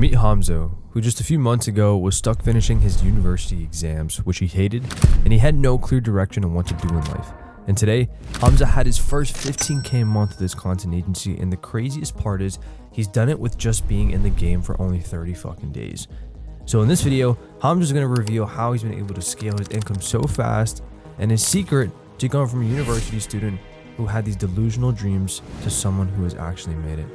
meet Hamza, who just a few months ago was stuck finishing his university exams, which he hated, and he had no clear direction on what to do in life. And today, Hamza had his first 15K a month with his content agency, and the craziest part is he's done it with just being in the game for only 30 fucking days. So in this video, Hamza's going to reveal how he's been able to scale his income so fast and his secret to going from a university student who had these delusional dreams to someone who has actually made it.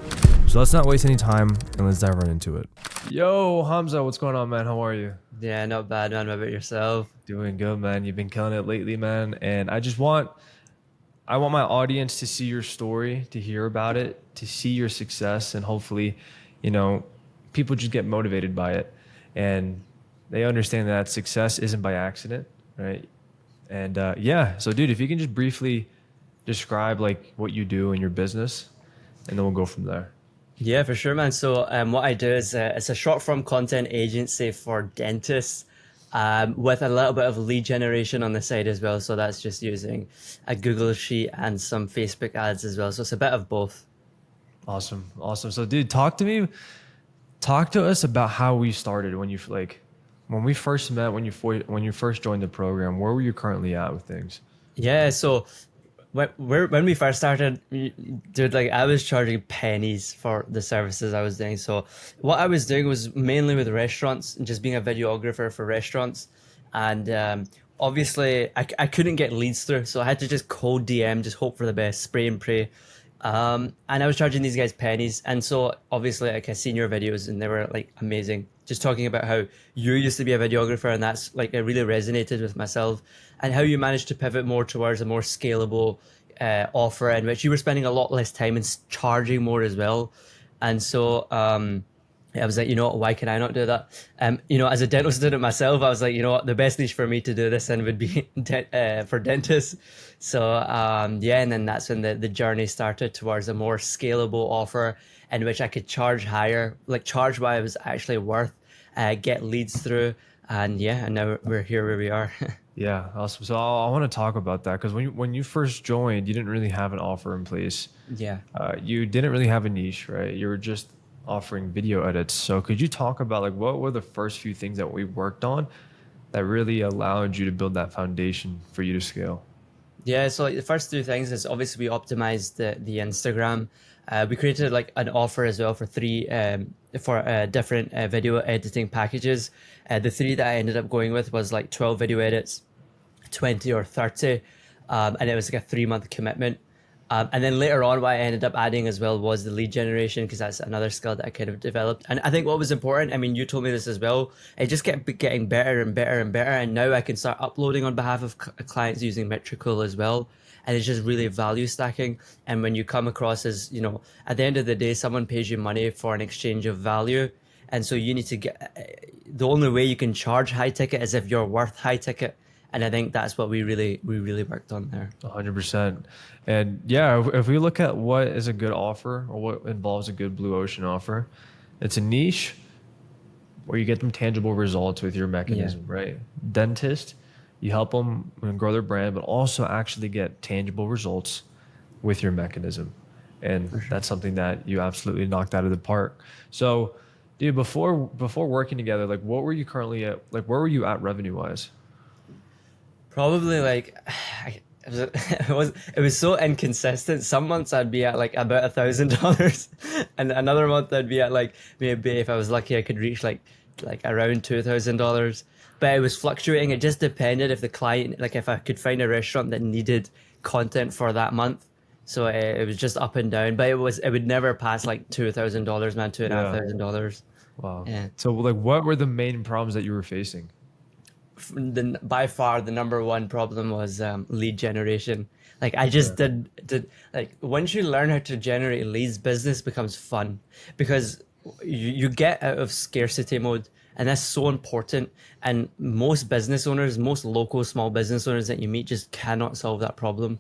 So let's not waste any time and let's dive right into it. Yo, Hamza, what's going on, man? How are you? Yeah, not bad, man. What about yourself? Doing good, man. You've been killing it lately, man. And I want my audience to see your story, to hear about it, to see your success, and hopefully, people just get motivated by it and they understand that success isn't by accident, right? And so dude, if you can just briefly describe like what you do in your business, and then we'll go from there. Yeah, for sure, man. So what I do is it's a short form content agency for dentists with a little bit of lead generation on the side as well. So that's just using a Google Sheet and some Facebook ads as well. So it's a bit of both. Awesome. So dude, talk to us about how we started when we first met, when you first joined the program. Where were you currently at with things? Yeah, so when we first started, dude, like I was charging pennies for the services I was doing. So what I was doing was mainly with restaurants and just being a videographer for restaurants. And obviously I couldn't get leads through. So I had to just cold DM, just hope for the best, spray and pray. And I was charging these guys pennies. And so obviously like I seen your videos and they were like amazing. Just talking about how you used to be a videographer, and that's like it really resonated with myself, and how you managed to pivot more towards a more scalable offer in which you were spending a lot less time and charging more as well. And so I was like, why can I not do that? As a dental student myself, I was like, the best niche for me to do this in would be for dentists. So and then that's when the journey started towards a more scalable offer in which I could charge higher, like charge what I was actually worth, get leads through, and now we're here where we are. Yeah, awesome. So I want to talk about that because when you first joined, you didn't really have an offer in place. Yeah. You didn't really have a niche, right? You were just offering video edits. So could you talk about like what were the first few things that we worked on that really allowed you to build that foundation for you to scale? Yeah, so like the first two things is obviously we optimized the Instagram. We created like an offer as well for three different video editing packages. The three that I ended up going with was like 12 video edits, 20 or 30, and it was like a 3-month commitment. And then later on, what I ended up adding as well was the lead generation, because that's another skill that I kind of developed. And I think what was important, I mean, you told me this as well, it just kept getting better and better and better. And now I can start uploading on behalf of clients using Metrical as well. And it's just really value stacking. And when you come across as, at the end of the day, someone pays you money for an exchange of value. And so you need to the only way you can charge high ticket is if you're worth high ticket. And I think that's what we really worked on there. 100%. And yeah, if we look at what is a good offer or what involves a good blue ocean offer, it's a niche where you get them tangible results with your mechanism, right? Dentist, you help them grow their brand, but also actually get tangible results with your mechanism. And that's something that you absolutely knocked out of the park. So, dude, before working together, like what were you currently at? Like where were you at revenue wise? Probably like it was so inconsistent. Some months I'd be at like about $1,000, and another month I'd be at like maybe if I was lucky I could reach like around $2,000. But it was fluctuating. It just depended if the client, like if I could find a restaurant that needed content for that month. So it was just up and down. But it would never pass like $2,000, man, $2,500. Wow. Yeah. So like what were the main problems that you were facing? By far the number one problem was lead generation. Like I just did like once you learn how to generate leads, business becomes fun because you get out of scarcity mode, and that's so important. And most business owners, most local small business owners that you meet just cannot solve that problem.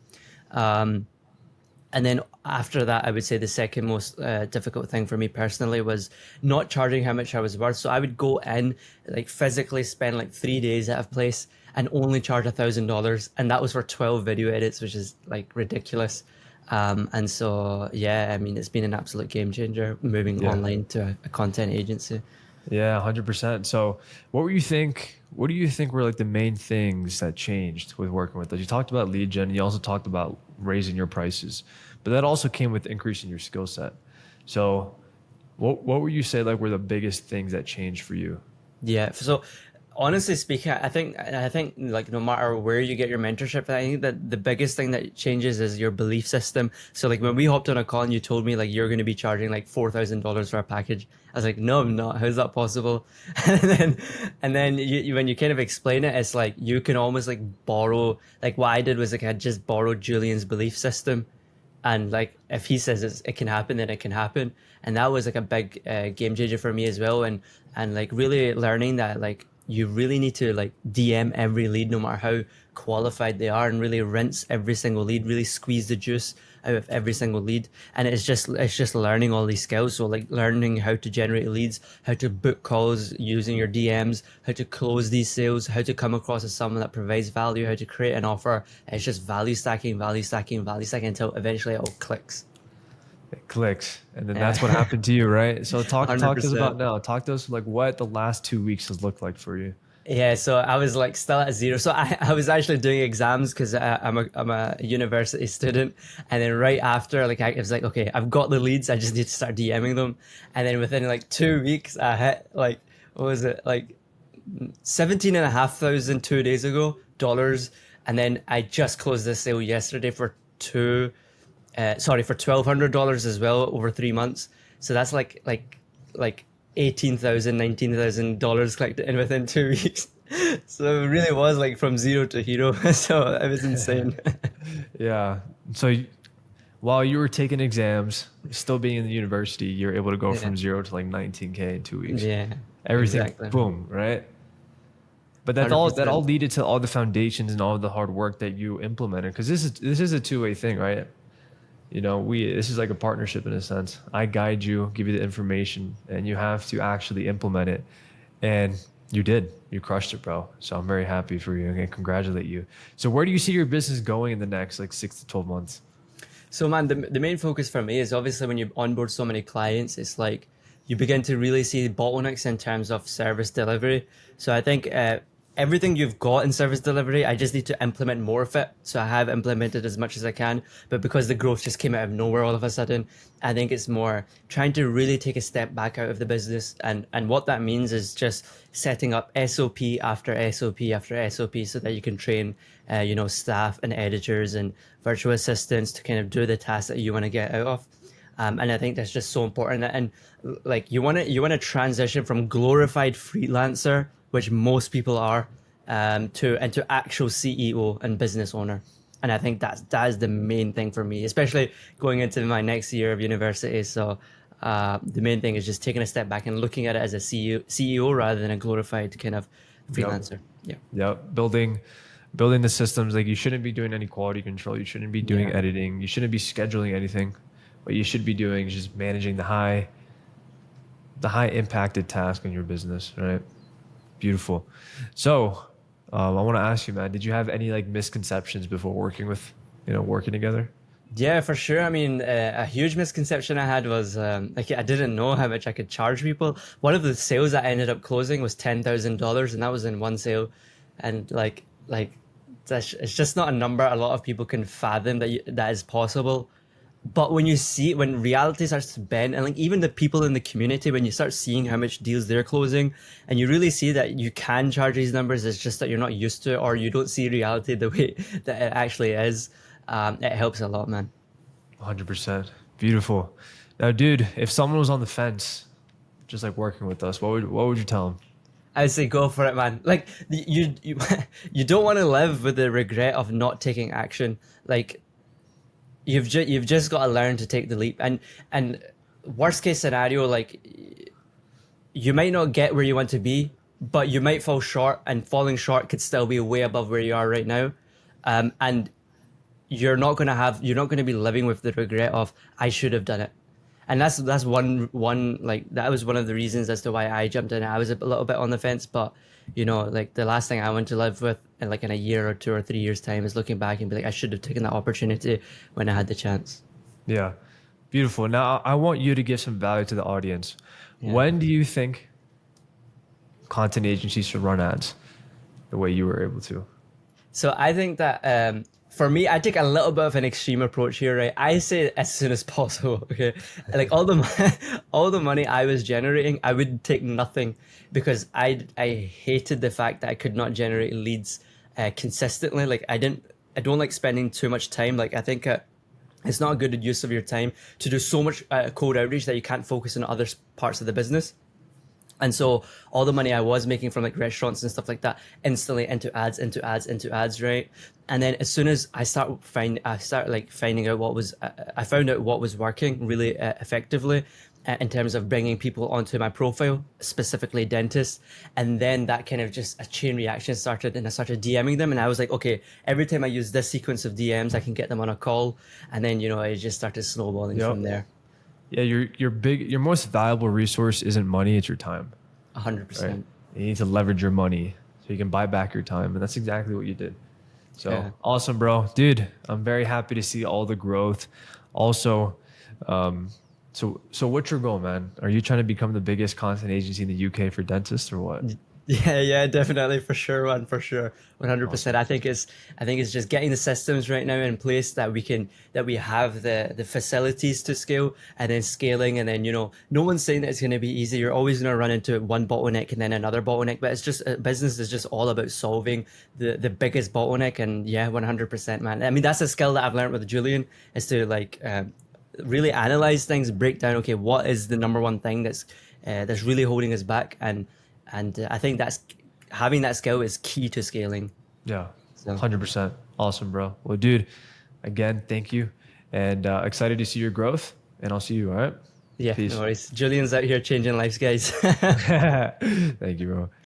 And then after that, I would say the second most difficult thing for me personally was not charging how much I was worth. So I would go in, like physically spend like 3 days at a place and only charge $1,000. And that was for 12 video edits, which is like ridiculous. And so, yeah, I mean, it's been an absolute game changer moving Yeah. online to a content agency. Yeah, 100%. So, what do you think were like the main things that changed with working with us? You talked about lead gen, you also talked about raising your prices, but that also came with increasing your skill set. So, what would you say like were the biggest things that changed for you? Yeah. So honestly speaking, I think like no matter where you get your mentorship, I think that the biggest thing that changes is your belief system. So like when we hopped on a call and you told me like you're going to be charging like $4,000 for a package, I was like, no, I'm not. How's that possible? And then when you kind of explain it, it's like you can almost like borrow. Like what I did was like I just borrowed Julian's belief system, and like if he says it can happen, then it can happen. And that was like a big game changer for me as well. And like really learning that like you really need to like DM every lead no matter how qualified they are, and really rinse every single lead, really squeeze the juice out of every single lead. And it's just learning all these skills. So like learning how to generate leads, how to book calls using your DMs, how to close these sales, how to come across as someone that provides value, how to create an offer. It's just value stacking, value stacking, value stacking until eventually it all clicks. It clicks, and then that's what Yeah. happened to you, right? So, talk to us about 100%. now. Talk to us like what the last 2 weeks has looked like for you. Yeah, so I was like still at zero. So I was actually doing exams because I'm a university student, and then right after, like I was like, okay, I've got the leads. I just need to start DMing them, and then within like 2 weeks, I hit like what was it like 17,500 2 days ago dollars, and then I just closed this sale yesterday for for $1,200 as well over 3 months. So that's like 18,000, $19,000 collected in within 2 weeks. So it really was like from zero to hero. So it was insane. Yeah. So, while you were taking exams, still being in the university, you're able to go Yeah, from zero to like 19K in 2 weeks. yeah, Everything, exactly. boom, right? But that all 100%. leaded to all the foundations and all the hard work that you implemented. Because this is a two-way thing, right? We this is like a partnership in a sense. I guide you, give you the information, and you have to actually implement it. And you did. You crushed it, bro. So I'm very happy for you and congratulate you. So where do you see your business going in the next like 6 to 12 months? So man, the main focus for me is obviously when you onboard so many clients, it's like you begin to really see bottlenecks in terms of service delivery. So I think everything you've got in service delivery, I just need to implement more of it. So I have implemented as much as I can, but because the growth just came out of nowhere all of a sudden, I think it's more trying to really take a step back out of the business. And what that means is just setting up SOP after SOP after SOP so that you can train, staff and editors and virtual assistants to kind of do the tasks that you want to get out of. And I think that's just so important. And like you want to transition from glorified freelancer, which most people are, to into actual CEO and business owner. And I think that is the main thing for me, especially going into my next year of university. So the main thing is just taking a step back and looking at it as a CEO rather than a glorified kind of Yep. freelancer. Yeah, Yep. Building the systems. Like you shouldn't be doing any quality control. You shouldn't be doing yeah. editing. You shouldn't be scheduling anything. What you should be doing is just managing the high impacted task in your business, right? Beautiful. So, I want to ask you, man, did you have any like misconceptions before working together? Yeah, for sure. I mean, a huge misconception I had was like I didn't know how much I could charge people. One of the sales that I ended up closing was $10,000, and that was in one sale. And like it's just not a number a lot of people can fathom that is possible. But when you see when reality starts to bend, and like even the people in the community, when you start seeing how much deals they're closing, and you really see that you can charge these numbers, it's just that you're not used to it, or you don't see reality the way that it actually is. It helps a lot, man. 100%. Beautiful. Now, dude, if someone was on the fence, just like working with us, what would you tell them? I say go for it, man. Like you you don't want to live with the regret of not taking action. Like you've just got to learn to take the leap. And worst case scenario, like you might not get where you want to be, but you might fall short, and falling short could still be way above where you are right now. And you're not going to be living with the regret of I should have done it. And that's one like that was one of the reasons as to why I jumped in. I was a little bit on the fence, but like the last thing I want to live with in a year or 2 or 3 years time is looking back and be like, I should have taken that opportunity when I had the chance. Yeah. Beautiful. Now, I want you to give some value to the audience. Yeah. When do you think content agencies should run ads the way you were able to? So I think that for me, I take a little bit of an extreme approach here, right? I say as soon as possible. Okay, like all the money I was generating, I would take nothing because I hated the fact that I could not generate leads consistently. Like I don't like spending too much time. Like I think. It's not a good use of your time to do so much cold outreach that you can't focus on other parts of the business. And so all the money I was making from like restaurants and stuff like that instantly into ads, into ads, into ads, right? And then as soon as I started like finding out I found out what was working really effectively in terms of bringing people onto my profile, specifically dentists. And then that kind of just a chain reaction started, and I started DMing them. And I was like, okay, every time I use this sequence of DMs, I can get them on a call. And then, it just started snowballing Yep. from there. Yeah, your most valuable resource isn't money, it's your time. 100%. Right? You need to leverage your money so you can buy back your time. And that's exactly what you did. So Yeah. awesome, bro. Dude, I'm very happy to see all the growth. Also, so what's your goal, man? Are you trying to become the biggest content agency in the UK for dentists or what? Yeah, definitely, for sure, man, for sure, 100%. I think it's just getting the systems right now in place that we have the facilities to scale, and then scaling, and then no one's saying that it's going to be easy. You're always going to run into one bottleneck and then another bottleneck, but it's just business is just all about solving the biggest bottleneck. And yeah, 100%, man. I mean, that's a skill that I've learned with Julian, is to like really analyze things, break down. Okay, what is the number one thing that's really holding us back, and I think that's having that skill is key to scaling. Yeah, So 100%. Awesome, bro. Well, dude, again, thank you. And excited to see your growth. And I'll see you, all right? yeah, Peace. no worries. Julian's out here changing lives, guys. Thank you, bro.